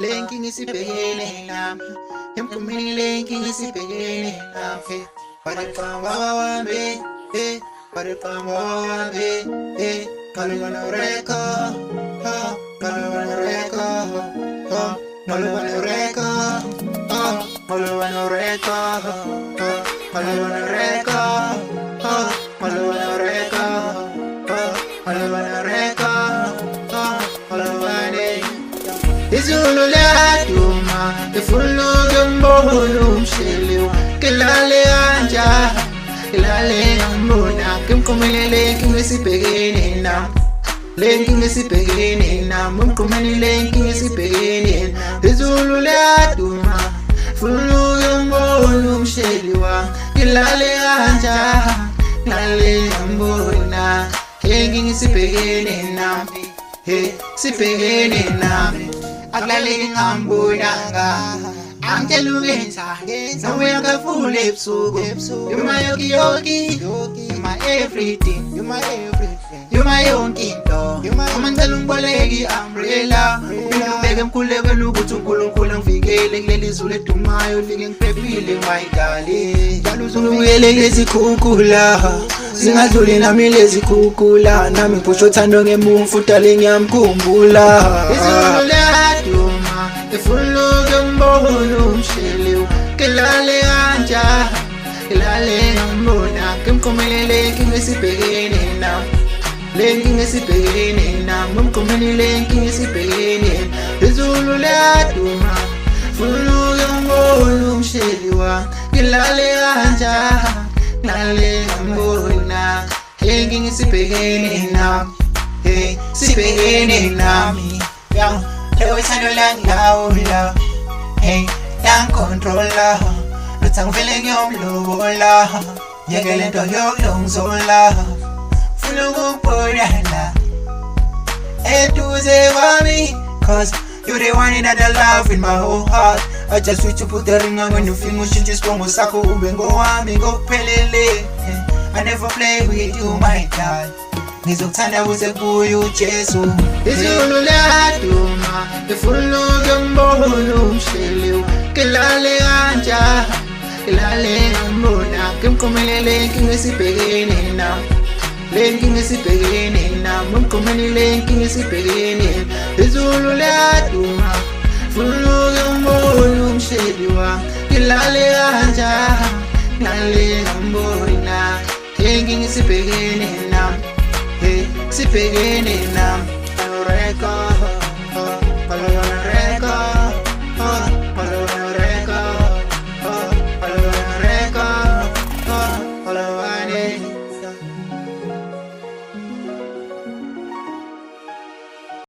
lenkinga isibhekene nami, emkhumeni lenkinga isibhekene nami. Barifamba wami, barifamba wami, kalubana reka, kalubana reka, kalubana reka, kalubana reka, kalubana reka, kalubana reka, kalubana reka, kalubana. Izulu liyaduma, ifuluke mbolo umsheliwe, kilale anja, kilale mbona, kimkhumeni lenkinga isibhekene nami, lenkinga isibhekene nami, emkhumeni lenkinga isibhekene nami. Izulu liyaduma, ifuluke mbolo umsheliwe, kilale anja, kilale mbona, lenkinga isibhekene nami, sibhekene nami. Akulale ngambonanga angelukenza nawe angafule ebusuku. You're my yoki, you're my everything, you're my yonke into. Uma ngicela ungiboleke umbrella, ubeke emkhulekweni ukuthi uNkulunkulu angivikele kuleli izulu edumayo, ufike ngiphephile my darling. Njalo uzungibuyele ngezikhukhula, zingadluli nami lezi khukhula, nami ngiphusha uthando ngemuva futhi ale ngiyamkhumbula. Izulu liyaduma, ifuluke mbolo umsheliwe, kilale anja, kilale ngambona, kimkhumeni lenkinga isibhekene nami, lenkinga isibhekene nami, emkhumeni lenkinga isibhekene. Izulu liyaduma, ifuluke mbolo umsheliwe, kilale anja, kilale ngambona, lenkinga isibhekene nami, sibhekene nami. Lewe ithando langilawula, langicontrola, luthi angivele ngiyomlobola, ngiyeke lento yokulungizola, funa ukukubonana eduze kwami, cause you're the one that I love with my whole heart. I just want to put the ring on when you feel mushintsha isibongo sakho ube ngowami ngokuphelele. I never play with you my God, ngizokuthanda kuze kuye uJesu. Izulu liyaduma, ifuluke mbolo umsheliwe, kilale anja, kilale ngambona, kimkhumeni lenkinga isibhekene nami, lenkinga isibhekene nami, emkhumeni lenkinga isibhekene. Izulu liyaduma, ifuluke mbolo umsheliwe, kilale anja, kilale ngambona, lenkinga isibhekene nami, sibhekene nami.